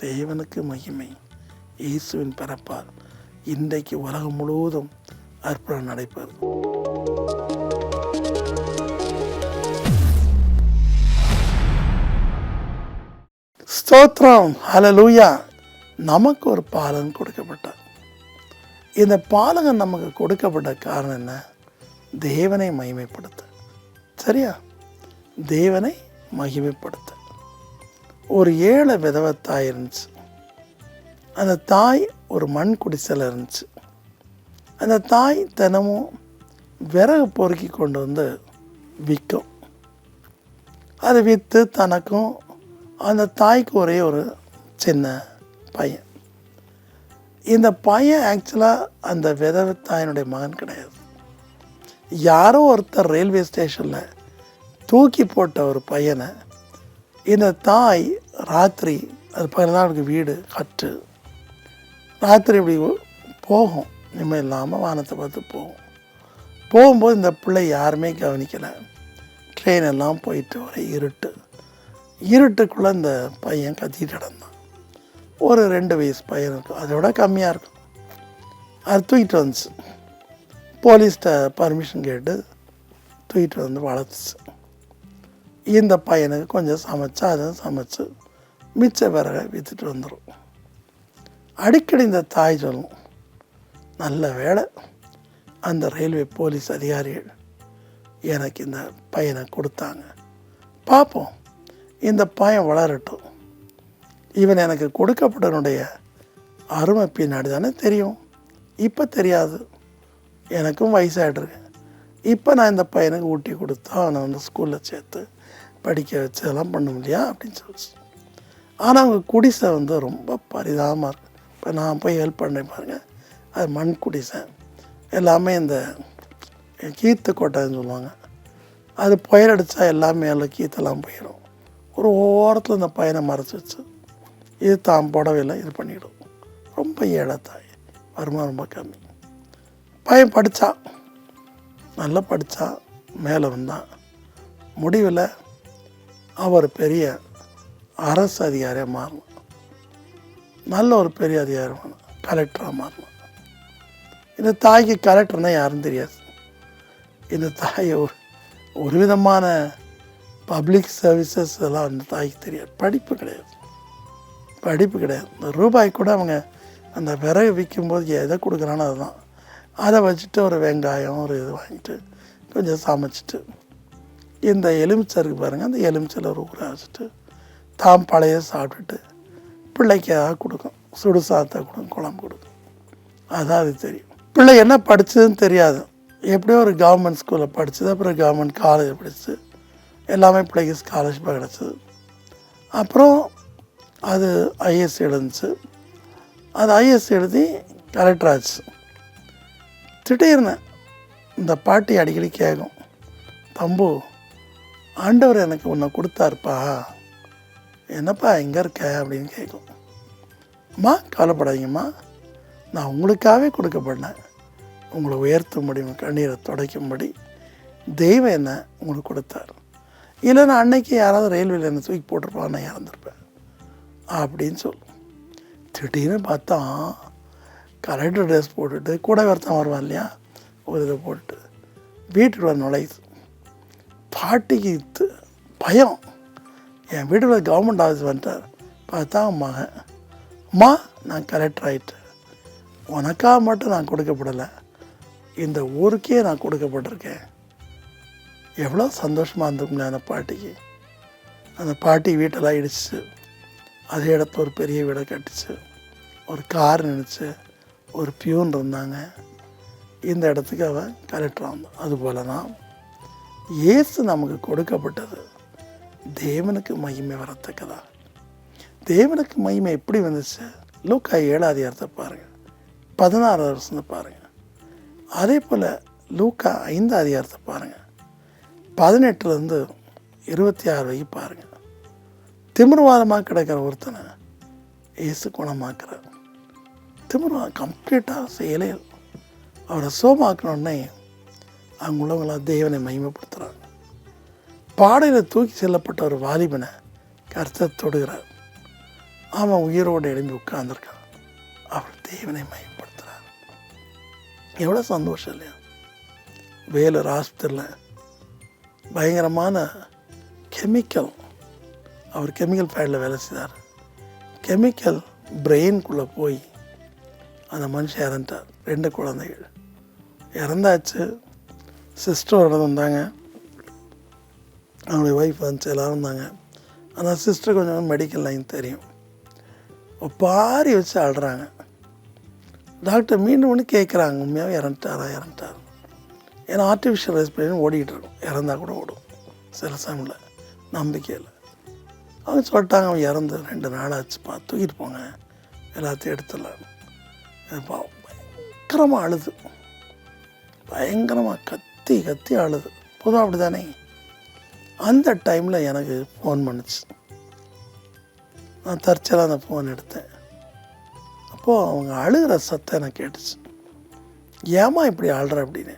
தேவனுக்கு மகிமை. இயேசுவின் பிறப்பால் இன்றைக்கு உலகம் முழுவதும் அற்புதம் நடைபெறும். ஸ்தோத்திரம், ஹல்லேலூயா. நமக்கு ஒரு பாலகன் கொடுக்கப்பட்டார். இந்த பாலகன் நமக்கு கொடுக்கப்பட்ட காரணம் என்ன? தேவனை மகிமைப்படுத்த. சரியா? தேவனை மகிமைப்படுத்த. ஒரு ஏழை விதவை தாய் இருந்துச்சு. அந்த தாய் ஒரு மண் குடிசையில் இருந்துச்சு. அந்த தாய் தினமும் விறகு பொறுக்கி கொண்டு வந்து விற்கும். அதை விற்று தனக்கும் அந்த தாய்க்கு ஒரே ஒரு சின்ன பையன். இந்த பையன் ஆக்சுவலாக அந்த விதவை தாயினுடைய மகன் கிடையாது. யாரோ ஒருத்தர் ரயில்வே ஸ்டேஷனில் தூக்கி போட்ட ஒரு பையனை இந்த தாய் ராத்திரி, அது 14 வீடு கட்டு, ராத்திரி இப்படி போகும், நிம்மதி இல்லாமல் வானத்தை பார்த்து போகும். போகும்போது இந்த பிள்ளை யாருமே கவனிக்கலை. ட்ரெயின் எல்லாம் போயிட்டு ஒரே இருட்டுக்குள்ளே இந்த பையன் கத்திட்டு கிடந்தான். ஒரு 2 வயசு பையன் இருக்கும், அதோட கம்மியாக இருக்கும். அது தூக்கிட்டு வந்துச்சு. போலீஸ்கிட்ட பர்மிஷன் கேட்டு தூக்கிட்டு வந்து வளர்த்துச்சு. இந்த பையனுக்கு கொஞ்சம் சமைச்சா அதை சமைச்சு மிச்ச விறகை விற்றுட்டு வந்துடும். அடிக்கடி இந்த தாய் சொல்லும், நல்ல வேலை அந்த ரயில்வே போலீஸ் அதிகாரிகள் எனக்கு இந்த பையனை கொடுத்தாங்க. பார்ப்போம், இந்த பையன் வளரட்டும், இவன் எனக்கு கொடுக்கப்பட்டவனுடைய அருமை பின்னாடி தானே தெரியும். இப்போ தெரியாது, எனக்கும் வயசாகிட்ருக்கு. இப்போ நான் இந்த பையனுக்கு ஊட்டி கொடுத்தா அவனை வந்து ஸ்கூலில் சேர்த்து படிக்க வச்சு அதெல்லாம் பண்ண முடியா அப்படின்னு சொல்லிச்சு. ஆனால் அவங்க குடிசை வந்து ரொம்ப பரிதாபமாக இருக்குது. இப்போ நான் போய் ஹெல்ப் பண்ணுறேன் பாருங்கள், அது மண் குடிசை. எல்லாமே இந்த கீத்து கொட்டைன்னு சொல்லுவாங்க. அது புயல் அடித்தா எல்லாமே எல்லாம் கீத்தெல்லாம் போயிடும். ஒரு ஓரத்தில் இந்த பையனை மறைச்சி வச்சு இது தான் புடவையில் இது பண்ணிவிடும். ரொம்ப ஏழை தாய், வருமானம் ரொம்ப கம்மி. பையன் படித்தான், நல்லா படித்தான், மேலே வந்தான். முடிவில் அவர் பெரிய அரசு அதிகாரியாக மாறணும். நல்ல ஒரு பெரிய அதிகாரி, கலெக்டராக மாறணும். இந்த தாய்க்கு கலெக்டர்னால் யாரும் தெரியாது. இந்த தாய் ஒரு விதமான பப்ளிக் சர்வீசஸ் எல்லாம் அந்த தாய்க்கு தெரியாது. படிப்பு கிடையாது. இந்த ரூபாய் கூட அவங்க அந்த விறகு விற்கும்போது எதை கொடுக்குறானோ அதுதான். அதை வச்சுட்டு ஒரு வெங்காயம் ஒரு இது வாங்கிட்டு கொஞ்சம் சமைச்சிட்டு, இந்த எலுமிச்சை இருக்குது பாருங்கள், அந்த எலுமிச்சையில் ஒரு ஊற வச்சுட்டு தாம் பழைய சாப்பிட்டுட்டு பிள்ளைக்காக கொடுக்கும். சுடு சாதத்தை கொடுக்கும், குழம்பு கொடுக்கும். அதான் அது தெரியும். பிள்ளை என்ன படித்ததுன்னு தெரியாது. எப்படியோ ஒரு கவர்மெண்ட் ஸ்கூலில் படித்தது, அப்புறம் கவர்மெண்ட் காலேஜ் படிச்சு எல்லாமே பிள்ளைக்கு ஸ்காலர்ஷிப்பாக கிடச்சிது. அப்புறம் அது ஐஏஎஸ் எழுந்துச்சு. அது ஐஏஎஸ் எழுதி கலெக்டர் ஆச்சு. திடீர்னு இந்த பாட்டி அடிக்கடி கேட்கும், தம்பு ஆண்டவர் எனக்கு உன்னை கொடுத்தாருப்பா, என்னப்பா எங்கே இருக்க அப்படின்னு கேட்கும். அம்மா கவலைப்படாதீங்கம்மா, நான் உங்களுக்காகவே கொடுக்கப்பட்டேன், உங்களை உயர்த்தும்படி கண்ணீரை துடைக்கும்படி தெய்வம் என்ன உங்களுக்கு கொடுத்தார். இல்லைன்னா அன்னைக்கு யாராவது ரயில்வேல என்ன தூக்கி போட்டிருப்பான், நான் இறந்துருப்பேன் அப்படின்னு சொல்லும். திடீர்னு பார்த்தா கலெக்டர் ட்ரெஸ் போட்டுட்டு கூட ஒருத்தன் வருவான் இல்லையா, ஒரு இதை போட்டு வீட்டுக்குள்ள நுழையுது. பாட்டிக்கு பயம், என் வீட்டுக்குள்ள கவர்மெண்ட் ஆஃபீஸ் வந்துட்டார். பார்த்தா மகன், அம்மா நான் கலெக்டர் ஆகிட்டேன், உனக்காக மட்டும் நான் கொடுக்கப்படலை, இந்த ஊருக்கே நான் கொடுக்கப்பட்டிருக்கேன். எவ்வளோ சந்தோஷமாக இருந்திருக்குங்களே அந்த பாட்டிக்கு. அந்த பாட்டி வீட்டெல்லாம் இடிச்சு அதே இடத்துல ஒரு பெரிய வீடை கட்டிச்சு, ஒரு கார் நினச்சி, ஒரு பியூன் இருந்தாங்க. இந்த இடத்துக்கு அவன் கலெக்டராக வந்தான். அதுபோல தான் இயேசு நமக்கு கொடுக்கப்பட்டது தேவனுக்கு மகிமை வரத்தக்கதா. தேவனுக்கு மகிமை எப்படி வந்துச்சு? லூக்கா 7 பாருங்கள், 16 பாருங்கள். அதே போல் லூக்கா 5 பாருங்கள், 18 26 பாருங்கள். திமிர்வாதமாக கிடக்கிற ஒருத்தனை இயேசு குணமாக்குறார். திமிர்வாதம் கம்ப்ளீட்டாக செயலே அவரை சோமாக்கணுன்னே அங்கே உள்ளவங்களாம் தேவனை மகிமைப்படுத்துகிறாங்க. பாடையில் தூக்கி செல்லப்பட்ட ஒரு வாலிபனை கர்த்தர் தொடுகிறார். அவன் உயிரோடு எழும்பி உட்கார்ந்துருக்கான். அவர் தேவனை மகிமைப்படுத்துகிறார். எவ்வளோ சந்தோஷம் இல்லையா? வேலூர் ஆஸ்பத்திரியில் பயங்கரமான கெமிக்கல், அவர் கெமிக்கல் ஃபேக்டரியில் வேலை செய்தார். கெமிக்கல் பிரெயின்குள்ளே போய் அந்த மனுஷன் இறந்துட்டார். 2 குழந்தைகள் இறந்தாச்சு. சிஸ்டர் வந்தாங்க, அவங்களுடைய ஒய்ஃப் வந்துச்சு, எல்லோரும் இருந்தாங்க. ஆனால் சிஸ்டர் கொஞ்சம் மெடிக்கல் லைன் தெரியும். பாரி வச்சு அழுறாங்க. டாக்டர் மீண்டும் ஒன்று கேட்குறாங்க, உண்மையாக இறந்துட்டார். ஏன்னா ஆர்டிஃபிஷியல் ரெஸ்பிரேஷன் ஓடிக்கிட்டு இருக்கும், இறந்தால் கூட ஓடும் சில சமயத்தில், நம்பிக்கையில். அவங்க சொல்லிட்டாங்க, அவன் இறந்து 2 நாளாச்சுப்பா, தூக்கிட்டு போங்க, எல்லாத்தையும் எடுத்துடலாம். பயங்கரமாக அழுது, பயங்கரமாக கத்தி அழுது. பொதுவாக அப்படி தானே. அந்த டைமில் எனக்கு ஃபோன் பண்ணுச்சு. நான் தற்செயலாக அந்த ஃபோன் எடுத்தேன். அப்போது அவங்க அழுகிற சத்தம் எனக்கு கேட்டுச்சு. ஏமா இப்படி அழுற அப்படின்னு.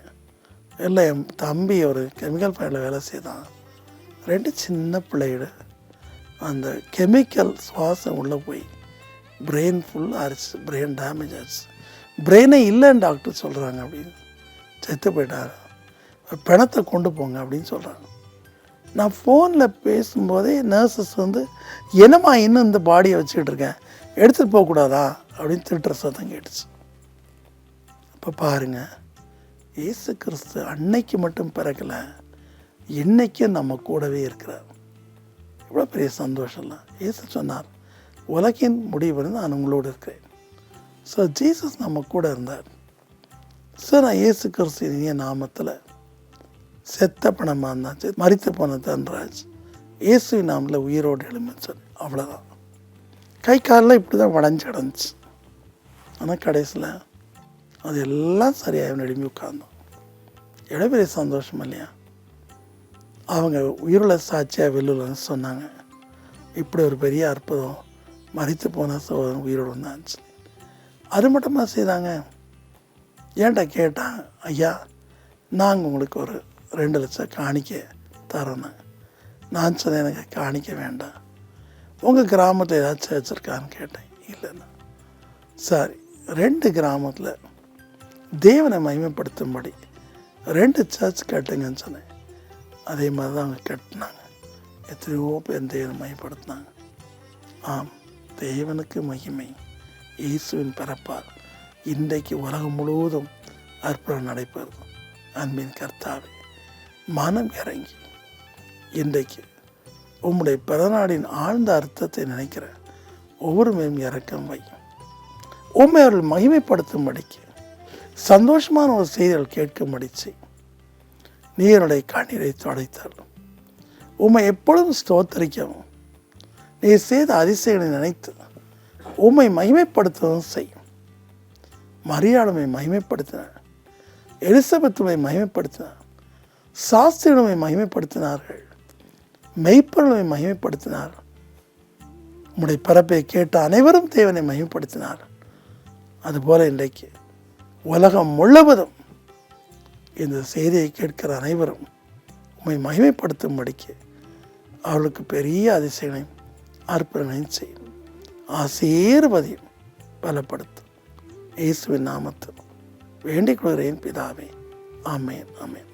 இல்லை, என் தம்பி ஒரு கெமிக்கல் ஃபேக்டரியில் வேலை செய்தான். 2 சின்ன பிள்ளைகள், அந்த கெமிக்கல் சுவாசம் உள்ளே போய் பிரெயின் ஃபுல்லாக ஆயிடுச்சு, பிரெயின் டேமேஜ் ஆச்சு, பிரெயினே இல்லைன்னு டாக்டர் சொல்கிறாங்க அப்படின்னு, செத்து போயிட்டார், பிணத்தை கொண்டு போங்க அப்படின்னு சொல்கிறாங்க. நான் ஃபோனில் பேசும்போதே நர்சஸ் என்னம்மா இன்னும் இந்த பாடியை வச்சுக்கிட்டு இருக்கேன், எடுத்துகிட்டு போகக்கூடாதா அப்படின்னு திட்டுற சத்தம் கேட்டுச்சு. அப்போ பாருங்கள், இயேசு கிறிஸ்து அன்னைக்கு மட்டும் பிறக்கலை, இன்னைக்கும் நம்ம கூடவே இருக்கிறார். இவ்வளோ பெரிய சந்தோஷம்லாம். இயேசு சொன்னார், உலகின் முடிவு நான் உங்களோடு இருக்கிறேன். ஸோ ஜீசஸ் நம்ம கூட இருந்தார். ஸோ நான் இயேசு கிறிஸ்து இனிய நாமத்தில் செத்த பணமாக இருந்தாச்சு, மரித்து போன தன்ராஜ் இயேசுவின் நாமத்தில் உயிரோடு எழுமிச்சார். அவ்வளோதான். கை காலில் இப்படி தான் வளைஞ்சு கிடந்துச்சு. ஆனால் கடைசியில் அது எல்லாம் சரியாக எழுப்பி உட்கார்ந்தோம். எவ்வளோ பெரிய சந்தோஷம் இல்லையா? அவங்க உயிருள்ள சாட்சியாக வெள்ளுலன்னு சொன்னாங்க, இப்படி ஒரு பெரிய அற்புதம், மரித்து போன சோதனை உயிரோடு வந்தாச்சு. அது மட்டுமா செய்தாங்க. ஏன்டா கேட்டான், ஐயா நாங்கள் உங்களுக்கு ஒரு 2 லட்சம் காணிக்க தரோன்னு. நான் சொன்னேன், எனக்கு காணிக்க வேண்டாம், உங்கள் கிராமத்தில் ஏதாச்சும் வச்சுருக்கான்னு கேட்டேன். இல்லைண்ணா. சரி, 2 கிராமத்தில் தேவனை மகிமைப்படுத்தும்படி 2 சர்ச் கட்டுங்கன்னு சொன்னேன். அதே மாதிரி தான் அவங்க கட்டினாங்க. எத்தனையோ பேர் தேவனை மகிமைப்படுத்தினாங்க. ஆம், தேவனுக்கு மகிமை. இயேசுவின் பிறப்பால் இன்றைக்கு உலகம் முழுவதும் அற்புதம் நடைபெறும். அன்பின் கர்த்தாவே, மனம் இறங்கி இன்றைக்கு உம்முடைய பிறநாடின் ஆழ்ந்த அர்த்தத்தை நினைக்கிற ஒவ்வொரு மேலும் இறக்கம் வை. உண்மை அவர்கள் மகிமைப்படுத்தும்படிக்கு சந்தோஷமான ஒரு செய்திகள் கேட்கும்படி செய். நீருடைய கண்ணீரை துடைத்தாலும் உம்மை எப்பொழுதும் ஸ்தோத்தரிக்கவும், நீ செய்த அதிசயங்களை நினைத்து உம்மை மகிமைப்படுத்தவும் செய்யும். மரியாளுமை மகிமைப்படுத்தினார், எலிசபெத்துமை மகிமைப்படுத்தினார், சாஸ்திரியுமை மகிமைப்படுத்தினார்கள், மெய்ப்பொருளை மகிமைப்படுத்தினார். உம்முடைய பிறப்பை கேட்ட அனைவரும் தேவனை மகிமைப்படுத்தினார். அதுபோல இன்றைக்கு உலகம் முழுவதும் இந்த செய்தியை கேட்கிற அனைவரும் உம்மை மகிமைப்படுத்தும்படிக்கு அவர்களுக்கு பெரிய அதிசயங்களையும் அற்புதங்களையும் செய்யும். ஆசீர்வதியும் பலப்படுத்தும். இயேசுவின் நாமத்தில் வேண்டிக் கொள்கிறேன் பிதாவே. ஆமென், ஆமென்.